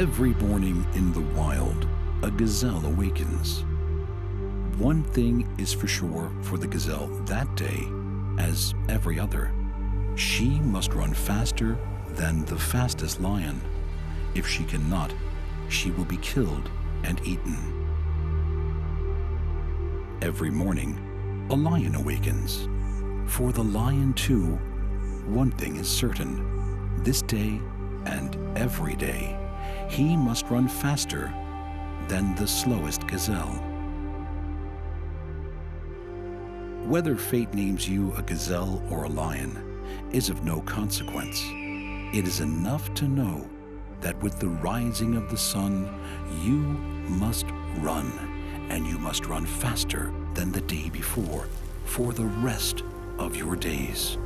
Every morning in the wild, a gazelle awakens. One thing is for sure for the gazelle that day, as every other. She must run faster than the fastest lion. If she cannot, she will be killed and eaten. Every morning, a lion awakens. For the lion too, one thing is certain. This day and every day, he must run faster than the slowest gazelle. Whether fate names you a gazelle or a lion is of no consequence. It is enough to know that with the rising of the sun, you must run, and you must run faster than the day before for the rest of your days,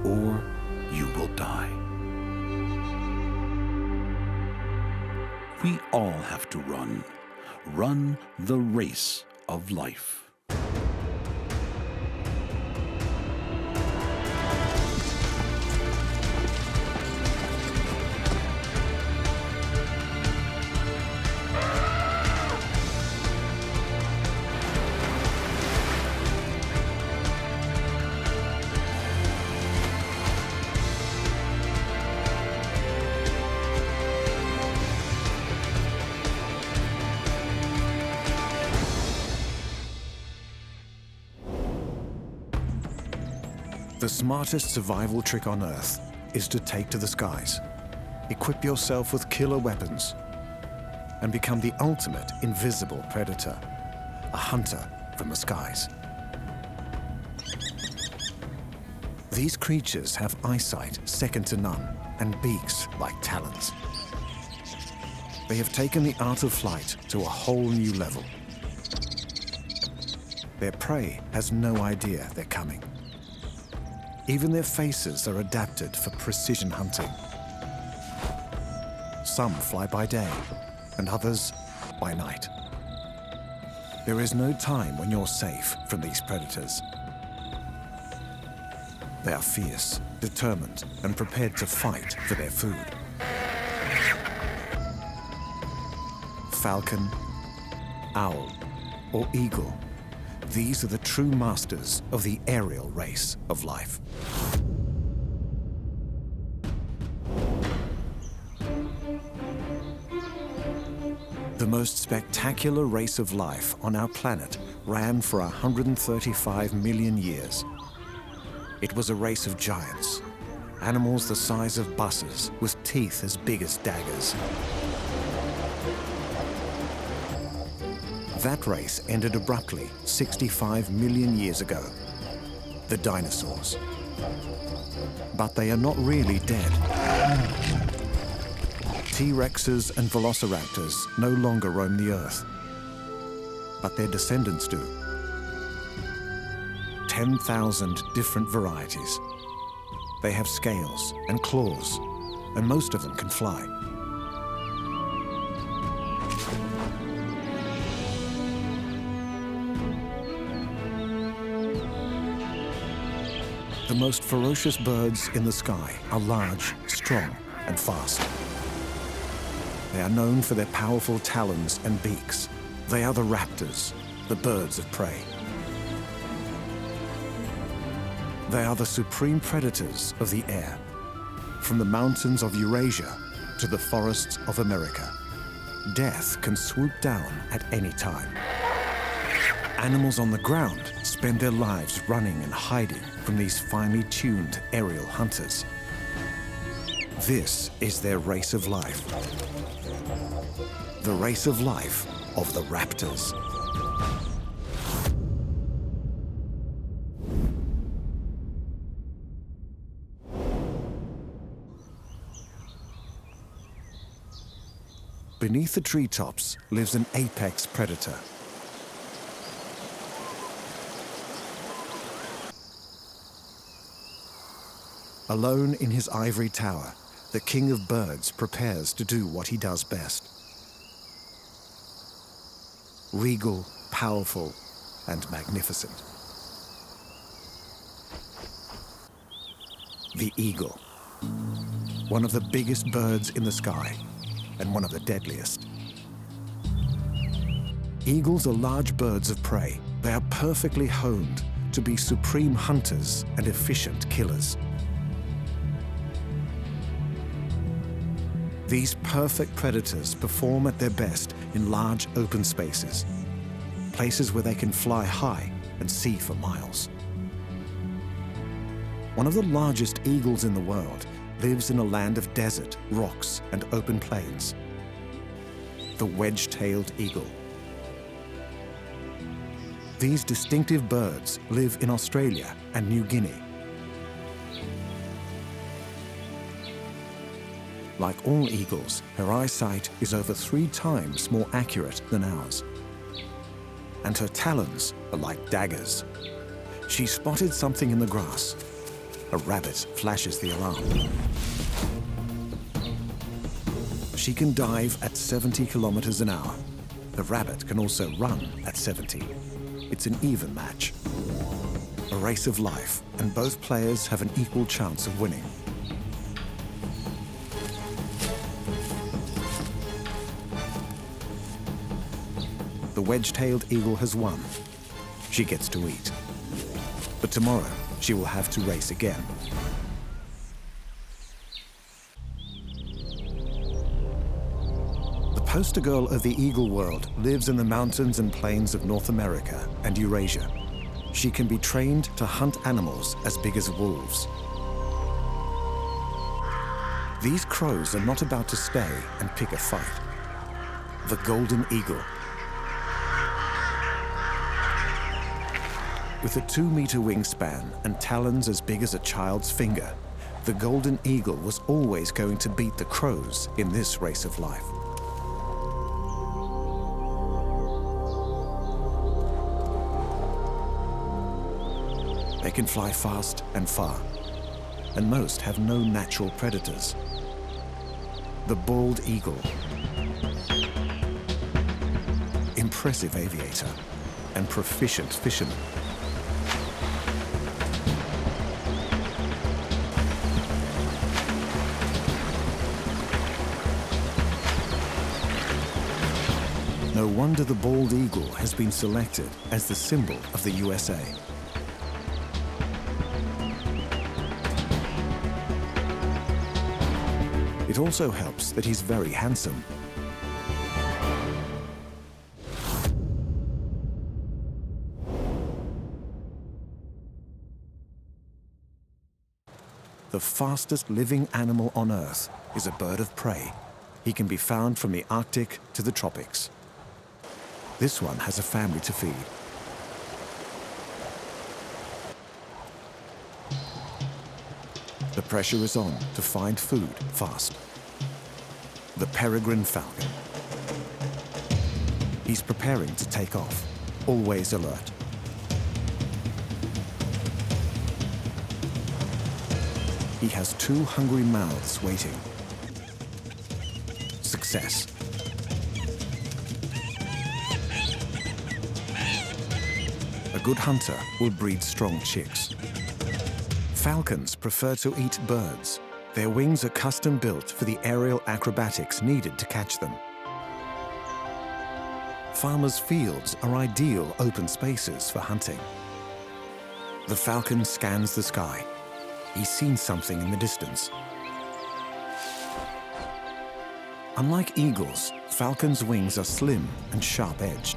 or you will die. We all have to run the race of life. The smartest survival trick on Earth is to take to the skies, equip yourself with killer weapons, and become the ultimate invisible predator, a hunter from the skies. These creatures have eyesight second to none and beaks like talons. They have taken the art of flight to a whole new level. Their prey has no idea they're coming. Even their faces are adapted for precision hunting. Some fly by day, and others by night. There is no time when you're safe from these predators. They are fierce, determined, and prepared to fight for their food. Falcon, owl, or eagle, these are the true masters of the aerial race of life. The most spectacular race of life on our planet ran for 135 million years. It was a race of giants, animals the size of buses with teeth as big as daggers. That race ended abruptly 65 million years ago. The dinosaurs. But they are not really dead. T-Rexes and velociraptors no longer roam the Earth. But their descendants do. 10,000 different varieties. They have scales and claws, and most of them can fly. The most ferocious birds in the sky are large, strong, and fast. They are known for their powerful talons and beaks. They are the raptors, the birds of prey. They are the supreme predators of the air, from the mountains of Eurasia to the forests of America. Death can swoop down at any time. Animals on the ground spend their lives running and hiding from these finely tuned aerial hunters. This is their race of life. The race of life of the raptors. Beneath the treetops lives an apex predator. Alone in his ivory tower, the king of birds prepares to do what he does best. Regal, powerful, and magnificent. The eagle, one of the biggest birds in the sky. and one of the deadliest. Eagles are large birds of prey. They are perfectly honed to be supreme hunters and efficient killers. These perfect predators perform at their best in large open spaces, places where they can fly high and see for miles. One of the largest eagles in the world lives in a land of desert, rocks, and open plains. The Wedge-Tailed Eagle. These distinctive birds live in Australia and New Guinea. Like all eagles, her eyesight is over 3 times more accurate than ours. And her talons are like daggers. She spotted something in the grass. A rabbit flashes the alarm. She can dive at 70 kilometers an hour. The rabbit can also run at 70. It's an even match. A race of life, and both players have an equal chance of winning. The Wedge-Tailed Eagle has won. She gets to eat. But tomorrow, she will have to race again. The poster girl of the eagle world lives in the mountains and plains of North America and Eurasia. She can be trained to hunt animals as big as wolves. These crows are not about to stay and pick a fight. The golden eagle. With a 2-meter wingspan and talons as big as a child's finger, the golden eagle was always going to beat the crows in this race of life. They can fly fast and far, and most have no natural predators. The bald eagle. Impressive aviator and proficient fisherman. No wonder the bald eagle has been selected as the symbol of the USA. It also helps that he's very handsome. The fastest living animal on Earth is a bird of prey. He can be found from the Arctic to the tropics. This one has a family to feed. The pressure is on to find food fast. The Peregrine Falcon. He's preparing to take off, always alert. He has 2 hungry mouths waiting. Success. A good hunter will breed strong chicks. Falcons prefer to eat birds. Their wings are custom built for the aerial acrobatics needed to catch them. Farmers' fields are ideal open spaces for hunting. The falcon scans the sky. He's seen something in the distance. Unlike eagles, falcons' wings are slim and sharp-edged.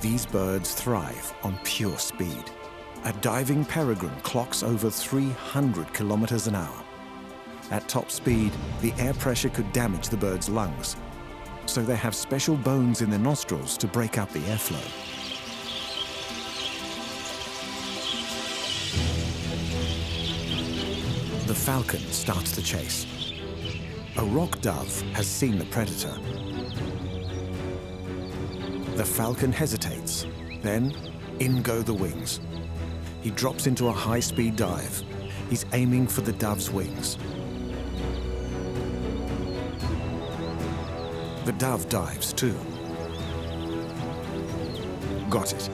These birds thrive on pure speed. A diving peregrine clocks over 300 kilometers an hour. At top speed, the air pressure could damage the bird's lungs, so they have special bones in their nostrils to break up the airflow. The falcon starts the chase. A rock dove has seen the predator. The falcon hesitates, then in go the wings. He drops into a high-speed dive. He's aiming for the dove's wings. The dove dives too. Got it.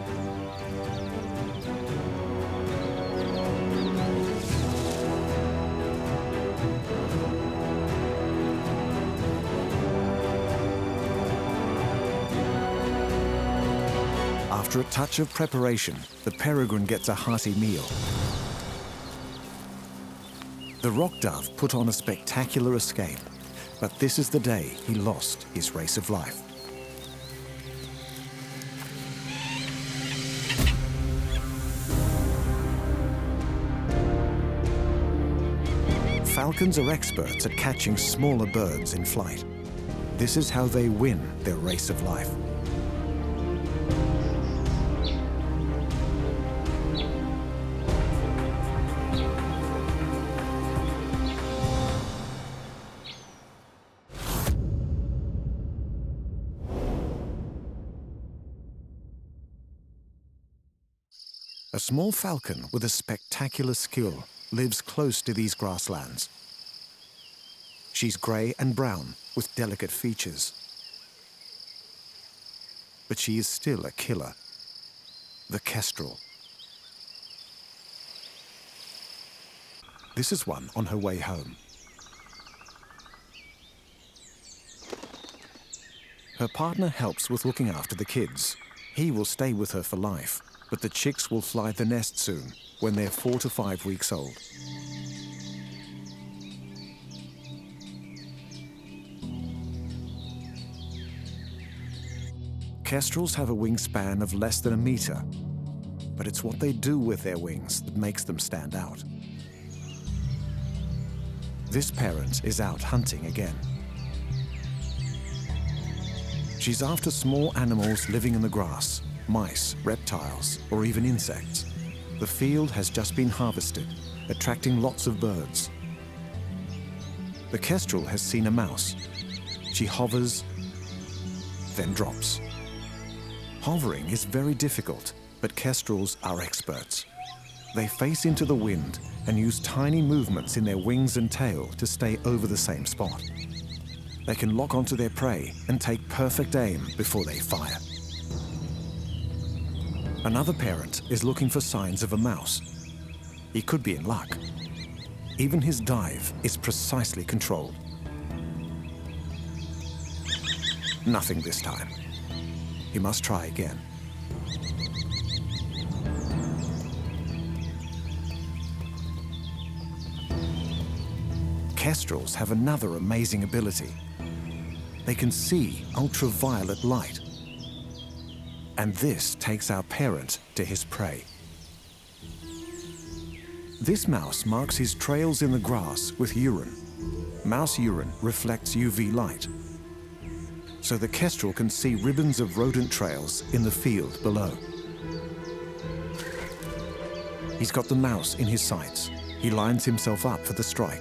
After a touch of preparation, the peregrine gets a hearty meal. The rock dove put on a spectacular escape, but this is the day he lost his race of life. Falcons are experts at catching smaller birds in flight. This is how they win their race of life. A small falcon with a spectacular skill lives close to these grasslands. She's grey and brown with delicate features. But she is still a killer, the kestrel. This is one on her way home. Her partner helps with looking after the kids. He will stay with her for life, but the chicks will fly the nest soon, when they're 4 to 5 weeks old. Kestrels have a wingspan of less than a meter, but it's what they do with their wings that makes them stand out. This parent is out hunting again. She's after small animals living in the grass, mice, reptiles, or even insects. The field has just been harvested, attracting lots of birds. The kestrel has seen a mouse. She hovers, then drops. Hovering is very difficult, but kestrels are experts. They face into the wind and use tiny movements in their wings and tail to stay over the same spot. They can lock onto their prey and take perfect aim before they fire. Another parent is looking for signs of a mouse. He could be in luck. Even his dive is precisely controlled. Nothing this time. He must try again. Kestrels have another amazing ability. They can see ultraviolet light. And this takes our parent to his prey. This mouse marks his trails in the grass with urine. Mouse urine reflects UV light, so the kestrel can see ribbons of rodent trails in the field below. He's got the mouse in his sights. He lines himself up for the strike.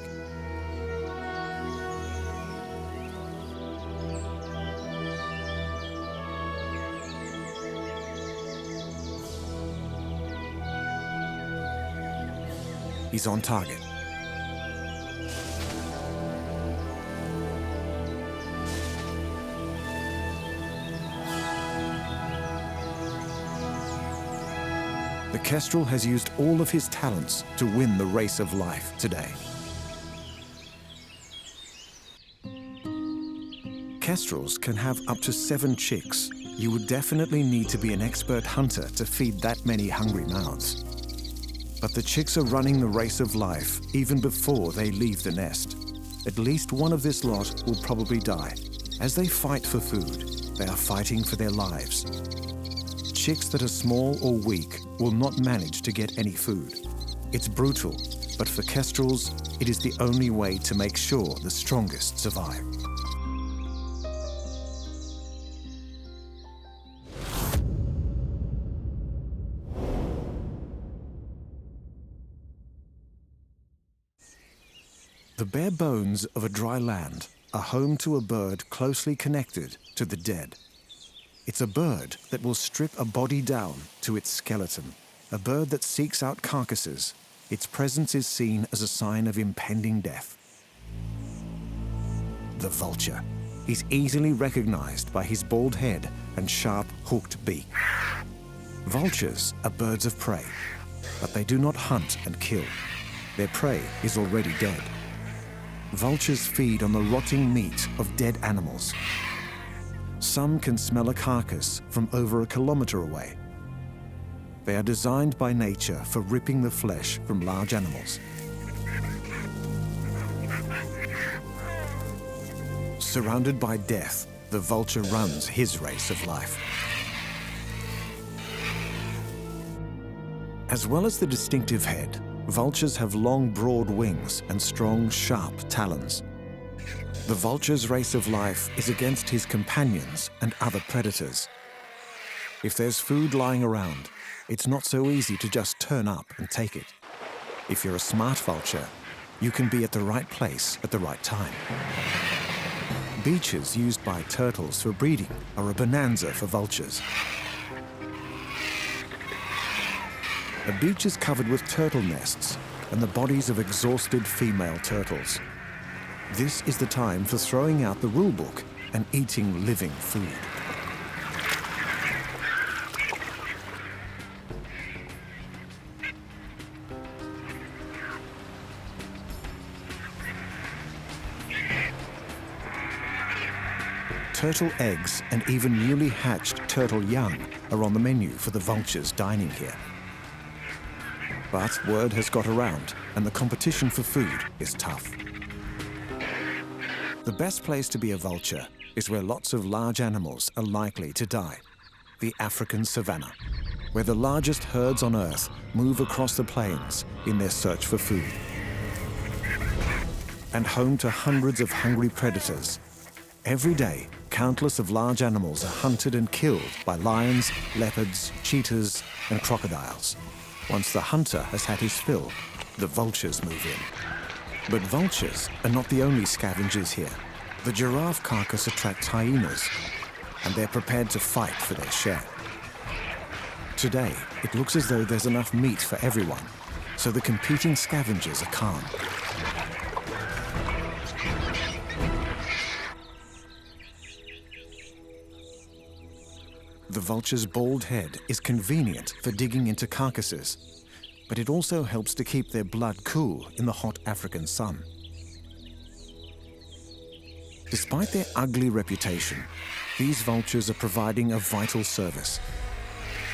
He's on target. The kestrel has used all of his talents to win the race of life today. Kestrels can have up to 7 chicks. You would definitely need to be an expert hunter to feed that many hungry mouths. But the chicks are running the race of life even before they leave the nest. At least one of this lot will probably die. As they fight for food, they are fighting for their lives. Chicks that are small or weak will not manage to get any food. It's brutal, but for kestrels, it is the only way to make sure the strongest survive. The bare bones of a dry land are home to a bird closely connected to the dead. It's a bird that will strip a body down to its skeleton, a bird that seeks out carcasses. Its presence is seen as a sign of impending death. The vulture. He's easily recognized by his bald head and sharp, hooked beak. Vultures are birds of prey, but they do not hunt and kill. Their prey is already dead. Vultures feed on the rotting meat of dead animals. Some can smell a carcass from over a kilometer away, They are designed by nature for ripping the flesh from large animals. Surrounded by death, the vulture runs his race of life. As well as the distinctive head, vultures have long, broad wings and strong, sharp talons. The vulture's race of life is against his companions and other predators. If there's food lying around, it's not so easy to just turn up and take it. If you're a smart vulture, you can be at the right place at the right time. Beaches used by turtles for breeding are a bonanza for vultures. A beach is covered with turtle nests and the bodies of exhausted female turtles. This is the time for throwing out the rule book and eating living food. Turtle eggs and even newly hatched turtle young are on the menu for the vultures dining here. But word has got around, and the competition for food is tough. The best place to be a vulture is where lots of large animals are likely to die. The African savanna, where the largest herds on Earth move across the plains in their search for food. And home to hundreds of hungry predators. Every day, countless of large animals are hunted and killed by lions, leopards, cheetahs, and crocodiles. Once the hunter has had his fill, the vultures move in. But vultures are not the only scavengers here. The giraffe carcass attracts hyenas, and they're prepared to fight for their share. Today, it looks as though there's enough meat for everyone, so the competing scavengers are calm. The vulture's bald head is convenient for digging into carcasses, but it also helps to keep their blood cool in the hot African sun. Despite their ugly reputation, these vultures are providing a vital service.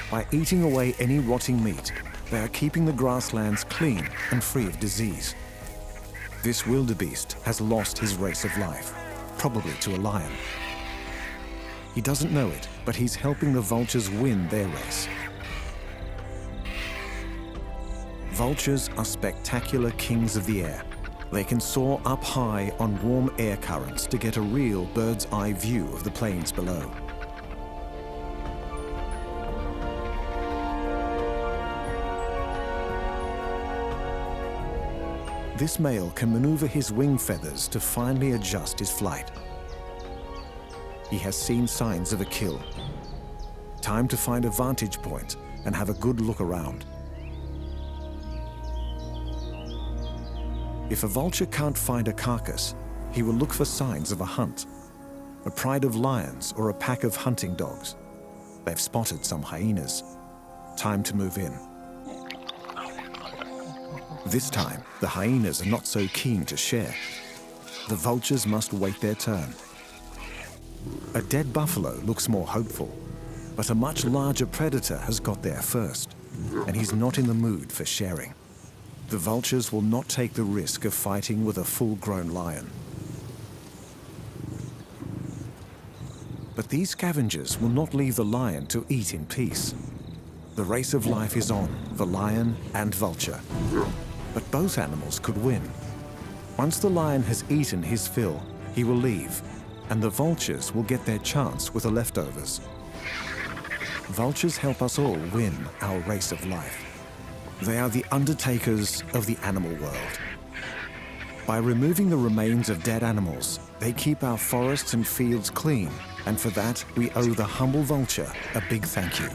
By eating away any rotting meat, they are keeping the grasslands clean and free of disease. This wildebeest has lost his race of life, probably to a lion. He doesn't know it, but he's helping the vultures win their race. Vultures are spectacular kings of the air. They can soar up high on warm air currents to get a real bird's eye view of the plains below. This male can maneuver his wing feathers to finely adjust his flight. He has seen signs of a kill. Time to find a vantage point and have a good look around. If a vulture can't find a carcass, he will look for signs of a hunt, a pride of lions or a pack of hunting dogs. They've spotted some hyenas. Time to move in. This time, the hyenas are not so keen to share. The vultures must wait their turn. A dead buffalo looks more hopeful, but a much larger predator has got there first, and he's not in the mood for sharing. The vultures will not take the risk of fighting with a full-grown lion. But these scavengers will not leave the lion to eat in peace. The race of life is on for lion and vulture. But both animals could win. Once the lion has eaten his fill, he will leave, and the vultures will get their chance with the leftovers. Vultures help us all win our race of life. They are the undertakers of the animal world. By removing the remains of dead animals, they keep our forests and fields clean, and for that, we owe the humble vulture a big thank you.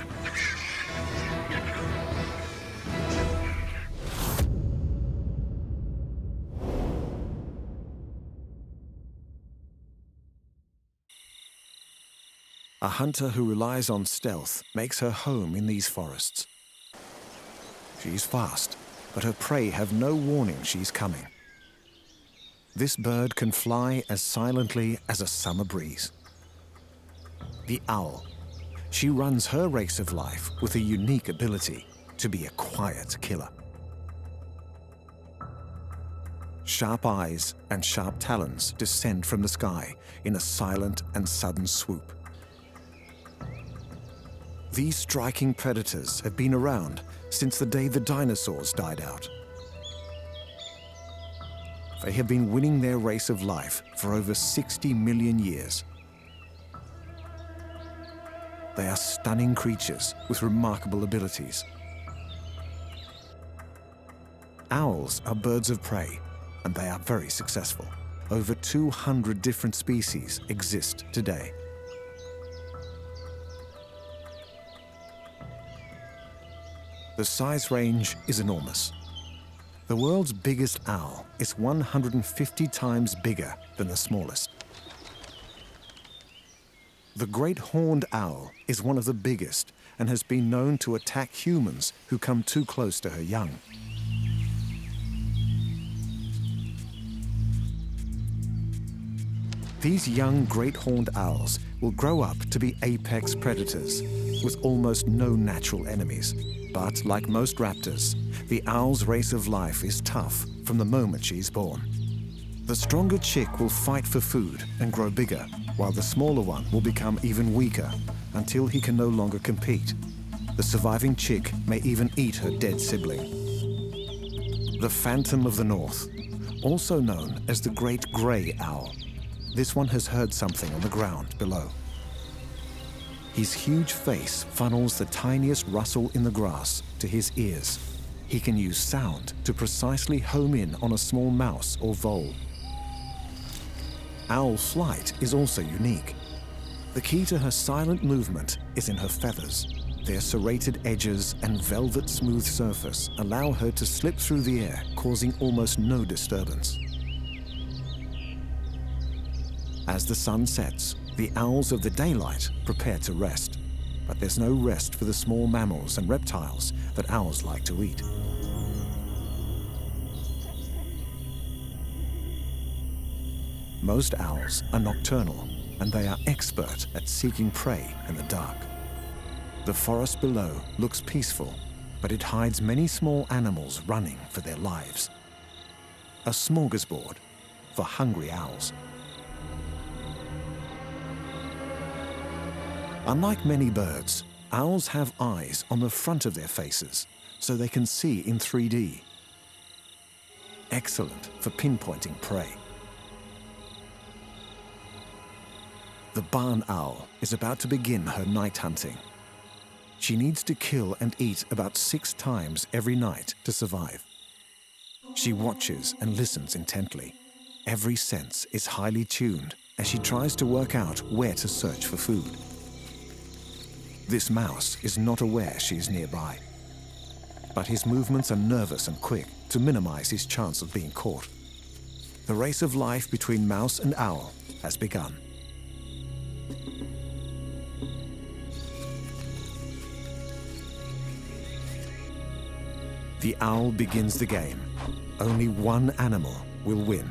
A hunter who relies on stealth makes her home in these forests. She's fast, but her prey have no warning she's coming. This bird can fly as silently as a summer breeze. The owl. She runs her race of life with a unique ability. to be a quiet killer. Sharp eyes and sharp talons descend from the sky in a silent and sudden swoop. These striking predators have been around since the day the dinosaurs died out. They have been winning their race of life for over 60 million years. They are stunning creatures with remarkable abilities. Owls are birds of prey, and they are very successful. Over 200 different species exist today. The size range is enormous. The world's biggest owl is 150 times bigger than the smallest. The great horned owl is one of the biggest and has been known to attack humans who come too close to her young. These young great horned owls will grow up to be apex predators with almost no natural enemies. But like most raptors, the owl's race of life is tough from the moment she's born. The stronger chick will fight for food and grow bigger, while the smaller one will become even weaker until he can no longer compete. The surviving chick may even eat her dead sibling. The Phantom of the North, also known as the Great Grey Owl. This one has heard something on the ground below. His huge face funnels the tiniest rustle in the grass to his ears. He can use sound to precisely home in on a small mouse or vole. Owl flight is also unique. The key to her silent movement is in her feathers. Their serrated edges and velvet smooth surface allow her to slip through the air, causing almost no disturbance. As the sun sets, the owls of the daylight prepare to rest. But there's no rest for the small mammals and reptiles that owls like to eat. Most owls are nocturnal, and they are expert at seeking prey in the dark. The forest below looks peaceful, but it hides many small animals running for their lives. A smorgasbord for hungry owls. Unlike many birds, owls have eyes on the front of their faces, so they can see in 3D. Excellent for pinpointing prey. The barn owl is about to begin her night hunting. She needs to kill and eat about 6 times every night to survive. She watches and listens intently. Every sense is highly tuned as she tries to work out where to search for food. This mouse is not aware she is nearby, but his movements are nervous and quick to minimize his chance of being caught. The race of life between mouse and owl has begun. The owl begins the game. Only one animal will win.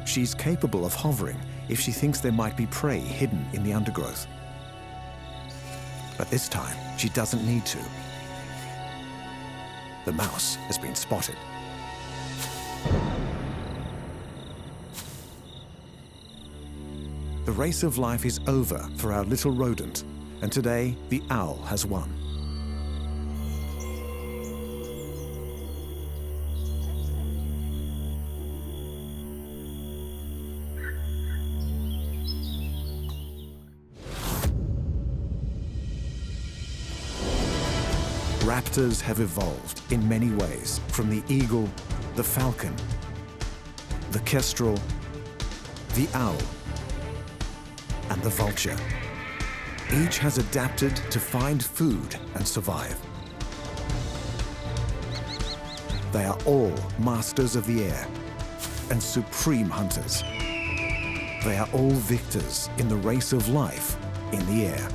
She's capable of hovering if she thinks there might be prey hidden in the undergrowth. But this time, she doesn't need to. The mouse has been spotted. The race of life is over for our little rodent, and today the owl has won. Raptors have evolved in many ways, from the eagle, the falcon, the kestrel, the owl, and the vulture. Each has adapted to find food and survive. They are all masters of the air and supreme hunters. They are all victors in the race of life in the air.